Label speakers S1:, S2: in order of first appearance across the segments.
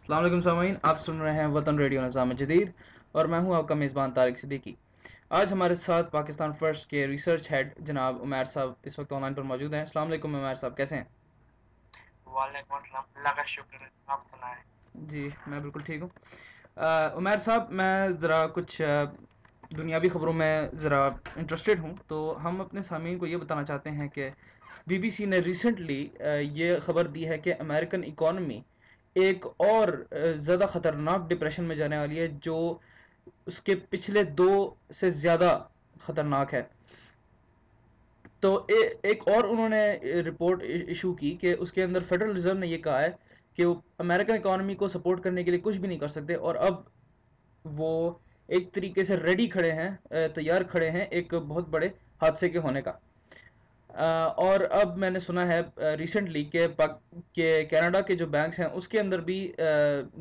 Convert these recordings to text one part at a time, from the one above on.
S1: अस्सलाम वालेकुम सामीन, आप सुन रहे हैं वतन रेडियो निज़ाम जदीद और मैं हूं आपका मेज़बान तारिक सिद्दीकी। आज हमारे साथ पाकिस्तान फर्स्ट के रिसर्च हेड जनाब उमैर साहब इस वक्त ऑनलाइन पर मौजूद हैं। अस्सलाम वालेकुम उमैर साहब, कैसे हैं?
S2: वालेकुम अस्सलाम। अल्लाह का शुक्र है। आप सुनाएं।
S1: जी, मैं बिल्कुल ठीक हूँ। उमैर साहब, मैं ज़रा कुछ दुनियावी ख़बरों में ज़रा इंटरेस्टेड हूँ, तो हम अपने सामीन को ये बताना चाहते हैं कि बीबीसी ने रिसेंटली ये ख़बर दी है कि अमेरिकन इकॉनमी एक और ज़्यादा ख़तरनाक डिप्रेशन में जाने वाली है, जो उसके पिछले दो से ज़्यादा ख़तरनाक है। तो एक और उन्होंने रिपोर्ट इशू की कि उसके अंदर फेडरल रिजर्व ने ये कहा है कि वो अमेरिकन इकोनॉमी को सपोर्ट करने के लिए कुछ भी नहीं कर सकते, और अब वो एक तरीके से रेडी खड़े हैं, तैयार खड़े हैं एक बहुत बड़े हादसे के होने का। और अब मैंने सुना है रिसेंटली के कनाडा के जो बैंक्स हैं उसके अंदर भी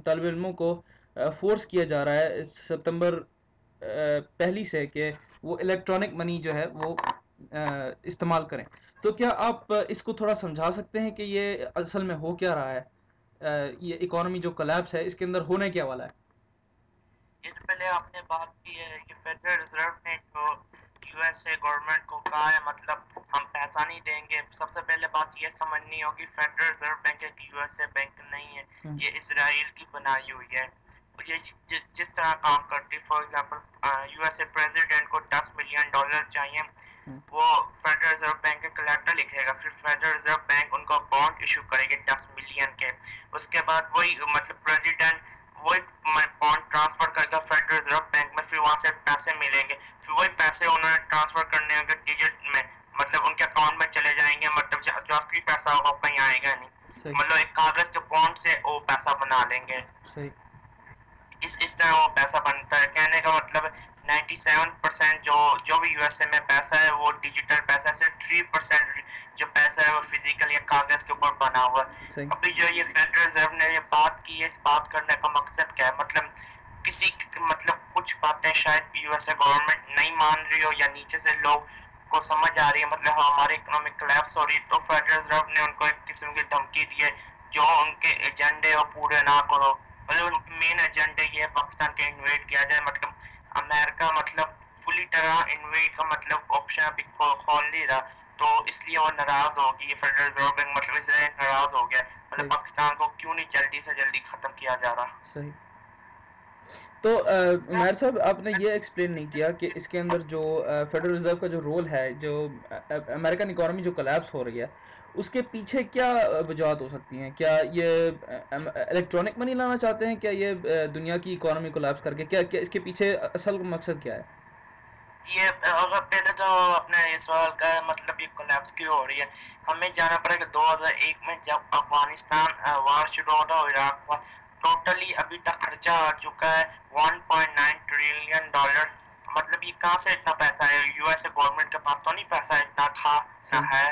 S1: तालिब इल्मों को फोर्स किया जा रहा है इस सितंबर पहली से कि वो इलेक्ट्रॉनिक मनी जो है वो इस्तेमाल करें। तो क्या आप इसको थोड़ा समझा सकते हैं कि ये असल में हो क्या रहा है? ये इकोनॉमी जो कोलैप्स है इसके अंदर होने क्या वाला है?
S2: ये जो पहले आपने बात की है कि फेडरल रिजर्व ने जो यूएसए गवर्नमेंट को कहा है, मतलब हम पैसा नहीं देंगे। सबसे पहले बात ये समझनी होगी, फेडरल रिजर्व बैंक एक यूएसए बैंक नहीं है,
S1: हम्म।
S2: ये इसराइल की बनाई हुई है। और ये जिस तरह काम करती है, फॉर एग्जांपल यूएसए प्रेसिडेंट को $10 मिलियन चाहिए,
S1: हम्म।
S2: वो फेडरल रिजर्व बैंक के कलेक्टर लिखेगा, फिर फेडरल रिजर्व बैंक उनको बॉन्ड इशू करेगी 10 मिलियन के। उसके बाद वही मतलब प्रेसिडेंट वही बॉन्ड ट्रांसफर करके फेडरल रिजर्व बैंक में, फिर वहां से पैसे मिलेंगे, फिर वही पैसे उन्होंने ट्रांसफर करने होंगे डिजिट में, मतलब उनके अकाउंट में चले जाएंगे, मतलब जो असली पैसा होगा कहीं आएगा नहीं,
S1: सही।
S2: मतलब एक कागज के बॉन्ड से वो पैसा बना लेंगे।
S1: सही।
S2: इस तरह वो पैसा बनता है। कहने का मतलब 97% जो जो भी यूएसए में पैसा है वो डिजिटल पैसा है, सिर्फ 3% जो पैसा है वो फिजिकल या कागज के ऊपर बना हुआ है।
S1: सही।
S2: अभी जो ये फेडरल रिजर्व ने ये बात की है, इस बात करने का मकसद क्या है? मतलब किसी मतलब कुछ बातें शायद यूएसए गवर्नमेंट नहीं मान रही हो, या नीचे से लोग को समझ आ रही है, मतलब हमारी इकोनॉमिक कोलैप्स हो रही है, तो फेडरल रिजर्व ने उनको एक किस्म की धमकी दी है, जो उनके एजेंडे वो पूरे ना करो। मतलब उनके मेन एजेंडे ये है पाकिस्तान के इन्वेड किया जाए, मतलब अमेरिका मतलब फुली तरह इन्वेड का मतलब ऑप्शन अभी खोल नहीं रहा, तो इसलिए वो नाराज होगी। फेडरल रिजर्व बैंक मतलब इसलिए नाराज हो गया, मतलब
S1: सही।
S2: पाकिस्तान को क्यों नहीं जल्दी से जल्दी खत्म किया जा रहा।
S1: सही। तो उमैर साहब, आपने ये एक्सप्लेन नहीं किया कि इसके अंदर जो फेडरल रिजर्व का जो रोल है, जो अमेरिकन इकोनॉमी जो कोलैप्स हो रही है उसके पीछे क्या वजूहत हो सकती हैं? क्या ये इलेक्ट्रॉनिक मनी लाना चाहते हैं? क्या ये दुनिया की इकोनॉमी कोलैप्स करके क्या क्या इसके पीछे असल मकसद क्या है?
S2: ये अगर पहले तो अपने इस सवाल का मतलब ये कोलैप्स क्यों हो रही है, हमें जाना पड़ेगा 2001 में, जब अफगानिस्तान वार शुरू होता है, इराक वार। टोटली अभी तक खर्चा आ चुका है $1.9 ट्रिलियन। मतलब ये कहाँ से इतना पैसा है? यूएसए गवर्नमेंट के पास तो नहीं पैसा इतना था ना
S1: सही।
S2: है,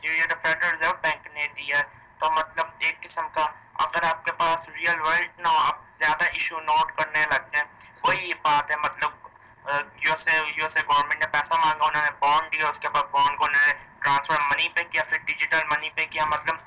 S2: ये तो फेडरल रिजर्व बैंक ने दिया है। तो मतलब एक किस्म का, अगर आपके पास रियल वर्ल्ड ना हो, आप ज्यादा इशू नोट करने लगते हैं,
S1: सही।
S2: वही बात है। मतलब यूएसए गवर्नमेंट ने पैसा मांगा, उन्होंने बॉन्ड दिया, उसके बाद बॉन्ड को उन्होंने ट्रांसफर मनी पे किया, फिर डिजिटल मनी पे किया। मतलब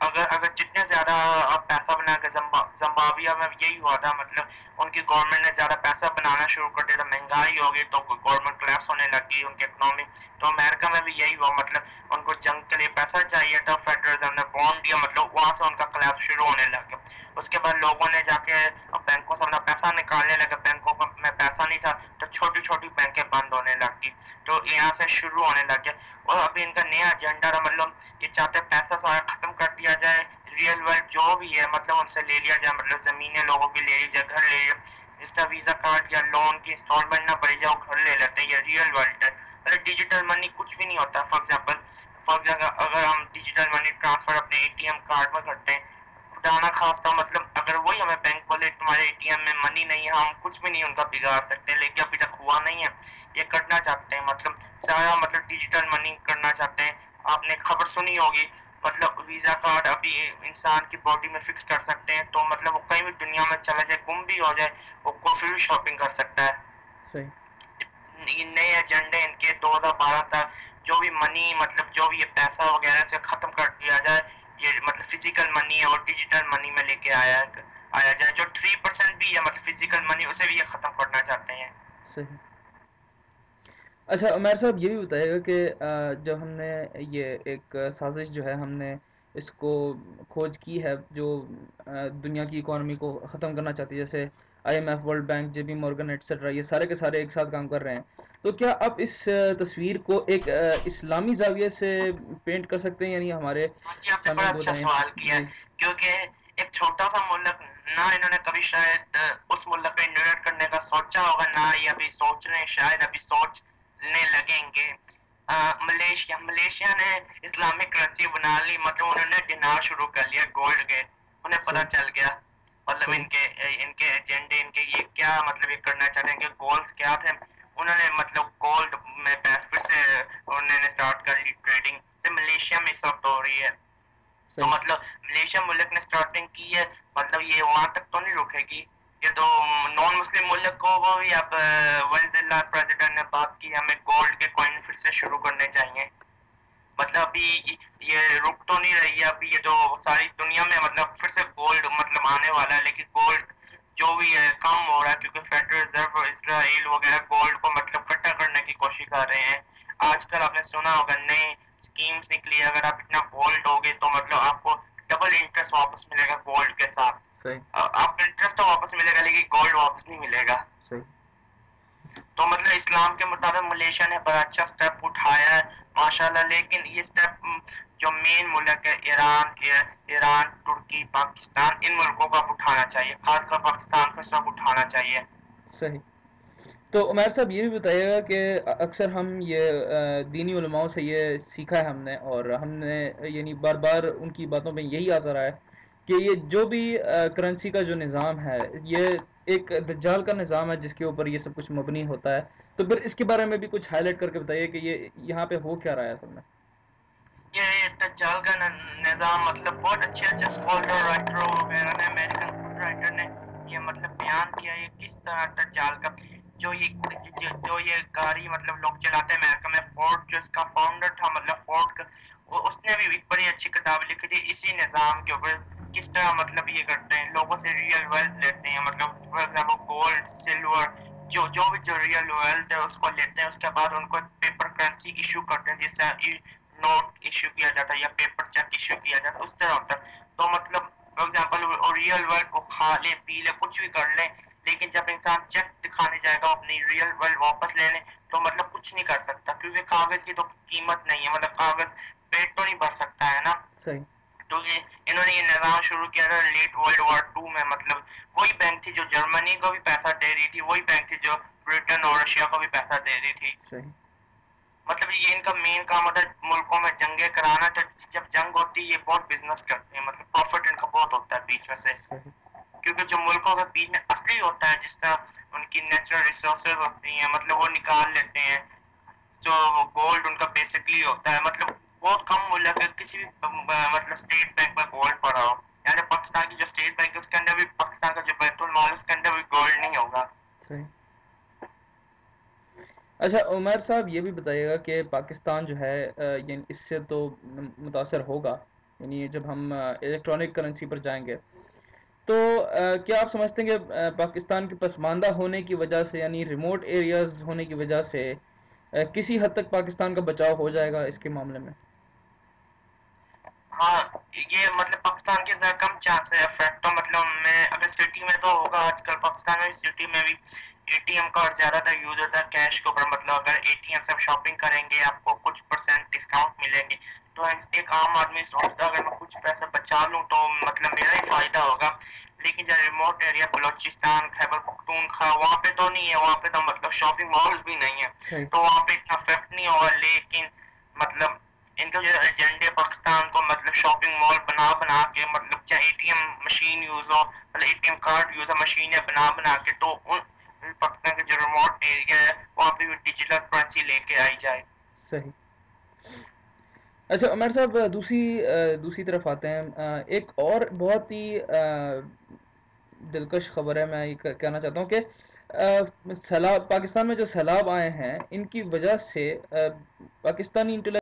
S2: अगर अगर जितने ज्यादा आप पैसा बना के, जिम्बाब्वे में यही हुआ था, मतलब उनकी गवर्नमेंट ने ज्यादा पैसा बनाना शुरू कर दिया, तो महंगाई हो गई, तो गवर्नमेंट कोलैप्स होने लगी उनकी इकोनॉमी। तो अमेरिका में भी यही हुआ, मतलब उनको जंग के लिए पैसा चाहिए था, फेडरल रिजर्व ने बॉन्ड दिया, मतलब वहां से उनका कोलैप्स शुरू होने लगा। उसके बाद लोगों ने जाके बैंकों से अपना पैसा निकालने लगे, बैंकों में पैसा नहीं था, तो छोटी छोटी बैंकें बंद होने लगी, तो यहाँ से शुरू होने लग गया। और अभी इनका नया एजेंडा, मतलब ये चाहते हैं पैसा सारा खत्म कर दिया जाए, रियल वर्ल्ड जो भी है मतलब उनसे ले लिया जाए, मतलब जमीनें लोगों की ले ली जाए, घर ले लिया, इसका वीजा कार्ड या लोन की इंस्टॉलमेंट ना बढ़ जाओ, घर ले लेते हैं, ये रियल वर्ल्ड है। मतलब डिजिटल मनी कुछ भी नहीं होता। फॉर एग्जाम्पल अगर हम डिजिटल मनी ट्रांसफर अपने एटीएम कार्ड में करते हैं, खुदा ना खास्ता, मतलब अगर वही हमें बैंक बोले तुम्हारे एटीएम में मनी नहीं है, हम कुछ भी नहीं उनका बिगाड़ सकते, लेकिन अभी तक हुआ नहीं है। ये करना चाहते हैं, मतलब सारा मतलब डिजिटल मनी करना चाहते हैं। आपने खबर सुनी होगी, मतलब वीजा कार्ड अभी इंसान की बॉडी में फिक्स कर सकते हैं, तो मतलब वो कहीं भी दुनिया में चला जाए, गुम भी हो जाए, वो फिर भी शॉपिंग कर सकता है।
S1: सही।
S2: ये नए एजेंडे इनके 2012 तक, जो भी मनी मतलब जो भी ये पैसा वगैरह से खत्म कर दिया जाए, ये मतलब फिजिकल मनी और डिजिटल मनी में लेके आया है। आया जाए। जो 3% भी है मतलब फिजिकल मनी, उसे भी ये खत्म करना चाहते हैं।
S1: सही। अच्छा उमर साहब ये भी बताइएगा कि जब हमने ये एक साजिश जो है हमने इसको खोज की है जो दुनिया की इकोनॉमी को ख़त्म करना चाहती है, जैसे IMF, world bank, JP Morgan etcetera, ये सारे के सारे एक साथ काम कर रहे हैं। तो क्या आप इस तस्वीर को एक इस्लामी जाविये से पेंट कर सकते हैं, यानी हमारे
S2: हाँ जी, आपने बड़ा
S1: सामने को
S2: अच्छा
S1: बताएं?
S2: सवाल किया है,
S1: जी।
S2: क्योंकि एक छोटा सा मुल्क, ना इन्होंने कभी शायद उस मुल्क पे इन्वेस्ट करने का सोचा होगा, ना ये अभी सोच रहे हैं, शायद अभी सोचने लगेंगे। मलेशिया मलेशिया ने इस्लामिक करेंसी बना ली, मतलब उन्होंने दिनार शुरू कर लिया गोल्ड के। उन्हें पता
S1: सही।
S2: चल गया मतलब
S1: सही।
S2: इनके इनके एजेंडे, इनके ये क्या मतलब ये करना चाहते हैं, इनके गोल्स क्या थे। उन्होंने मतलब गोल्ड में फिर से उन्होंने स्टार्ट कर ली ट्रेडिंग, से मलेशिया में इस वक्त हो रही है। तो
S1: सही।
S2: मतलब मलेशिया मुल्क ने स्टार्टिंग की है, मतलब ये वहां तक तो नहीं रुकेगी। ये तो नॉन मुस्लिम मुल्क को भी अब वजीर प्रेसिडेंट ने बात की, हमें गोल्ड के कॉइन फिर से शुरू करने चाहिए। मतलब अभी ये रुक तो नहीं रही है, अभी ये तो सारी दुनिया में मतलब फिर से गोल्ड मतलब आने वाला है, लेकिन गोल्ड जो भी है कम हो रहा है, क्योंकि फेडरल रिजर्व और इसराइल वगैरह गोल्ड को मतलब इकट्ठा करने की कोशिश कर रहे हैं। आजकल आपने सुना होगा नई स्कीम्स निकली है, अगर आप इतना गोल्ड दोगे तो मतलब आपको डबल इंटरेस्ट वापस मिलेगा गोल्ड के साथ।
S1: सही।
S2: आपको इंटरेस्ट तो वापस मिलेगा, लेकिन गोल्ड वापस नहीं मिलेगा।
S1: सही।
S2: तो मतलब इस्लाम के मुताबिक मलेशिया ने बड़ा अच्छा स्टेप उठाया है माशाल्लाह, लेकिन ये स्टेप जो मेन मुल्क है ईरान, तुर्की, पाकिस्तान, इन मुल्कों को अब उठाना चाहिए, खासकर पाकिस्तान को सब उठाना चाहिए।
S1: सही। तो उमर साहब ये भी बताइएगा कि अक्सर हम ये दीनी उलमाओं से ये सीखा है हमने, और हमने यानी बार बार उनकी बातों में यही आता रहा है कि ये जो भी करेंसी का जो निज़ाम है, ये एक दज्जाल का निज़ाम है जिसके ऊपर ये सब कुछ मबनी होता है। तो फिर इसके बारे में भी कुछ हाईलाइट करके बताइए कि ये यहाँ पे हो क्या रहा है असल में।
S2: ये दज्जाल का निज़ाम मतलब बहुत अच्छे अच्छे स्कॉलर राइटर वगैरह ने, अमेरिकन राइटर ने ये मतलब बयान किया है किस तरह दज्जाल का जो ये गाड़ी मतलब लोग चलाते हैं अमेरिका में, फोर्ड जो इसका फाउंडर था मतलब फोर्ड का, उसने भी एक बड़ी अच्छी किताब लिखी थी इसी निज़ाम के ऊपर, किस तरह मतलब ये करते हैं, लोगों से रियल वेल्थ लेते हैं, मतलब फॉर एग्जाम्पल गोल्ड, सिल्वर, जो भी जो रियल वेल्थ है उसको लेते हैं, उसके बाद उनको पेपर करेंसी इशू करते हैं, जिससे नोट इशू किया जाता है या पेपर चेक इशू किया जाता है, उस तरह होता है। तो मतलब फॉर एग्जांपल रियल वर्ल्ड को खा ले पी ले कुछ भी कर ले, लेकिन जब इंसान चेक दिखाने जाएगा अपनी रियल वर्ल्ड वापस लेने, तो मतलब कुछ नहीं कर सकता, क्योंकि कागज की तो कीमत नहीं है, मतलब कागज पेट तो नहीं भर सकता है ना।
S1: सही।
S2: तो ये इन्होंने ये निज़ाम शुरू किया था लेट वर्ल्ड वॉर टू में, मतलब वही बैंक थी जो जर्मनी को भी पैसा दे रही थी, वही बैंक थी जो ब्रिटेन और रशिया को भी पैसा दे रही थी।
S1: सही।
S2: मतलब ये इनका मेन काम होता है मुल्कों में जंगे कराना, तो जब जंग होती है ये बहुत बिजनेस करते हैं, मतलब प्रॉफिट इनका बहुत होता है बीच में से,
S1: सही।
S2: क्योंकि जो मुल्कों के बीच में असली होता है, जिस तरह उनकी नेचुरल रिसोर्सेज होती हैं मतलब वो निकाल लेते हैं, जो गोल्ड उनका बेसिकली होता है, मतलब बहुत कम मुल्क है किसी भी मतलब स्टेट बैंक में गोल्ड पड़ा हो, यानी पाकिस्तान की जो स्टेट बैंक है उसके अंदर भी, पाकिस्तान का जो बैतुल माल है उसके अंदर भी गोल्ड नहीं होगा।
S1: सही। अच्छा उमर साहब ये भी बताइएगा कि पाकिस्तान जो है यानी इससे तो मुतासर होगा, यानी जब हम इलेक्ट्रॉनिक करेंसी पर जाएंगे, तो क्या आप समझते हैं कि पाकिस्तान के पसमानदा होने की वजह से, यानी रिमोट एरियाज होने की वजह से किसी हद तक पाकिस्तान का बचाव हो जाएगा इसके मामले में?
S2: हाँ, ये मतलब पाकिस्तान के ज्यादा कम चांस है इफेक्ट, तो मतलब मैं अगर सिटी में तो होगा, आजकल पाकिस्तान में सिटी में भी एटीएम कार्ड ज्यादातर यूज होता है कैश के ऊपर, मतलब अगर एटीएम से आप शॉपिंग करेंगे आपको कुछ परसेंट डिस्काउंट मिलेंगे, तो एक आम आदमी सोचता है अगर मैं कुछ पैसा बचा लूँ तो मतलब मेरा ही फायदा होगा। लेकिन जो रिमोट एरिया बलोचिस्तान, खैबर पख्तूनख्वा, वहाँ पे तो नहीं है, वहाँ पे तो मतलब शॉपिंग मॉल्स भी नहीं है,
S1: सही।
S2: तो वहाँ पे इतना इफेक्ट नहीं होगा। लेकिन मतलब इनका जो एजेंडे पाकिस्तान को मतलब शॉपिंग मॉल बना बना के, मतलब चाहे एटीएम मशीन यूज हो, मतलब एटीएम कार्ड यूज हो, मशीनें बना बना के, तो उन पाकिस्तान के जो रिमोट एरिया है वहाँ पे भी डिजिटल करेंसी लेके आई जाए।
S1: सही। अच्छा उमर साहब दूसरी तरफ आते हैं, एक और बहुत ही दिलकश खबर है, मैं ये कहना चाहता हूँ कि सैलाब, पाकिस्तान में जो सैलाब आए हैं इनकी वजह से पाकिस्तानी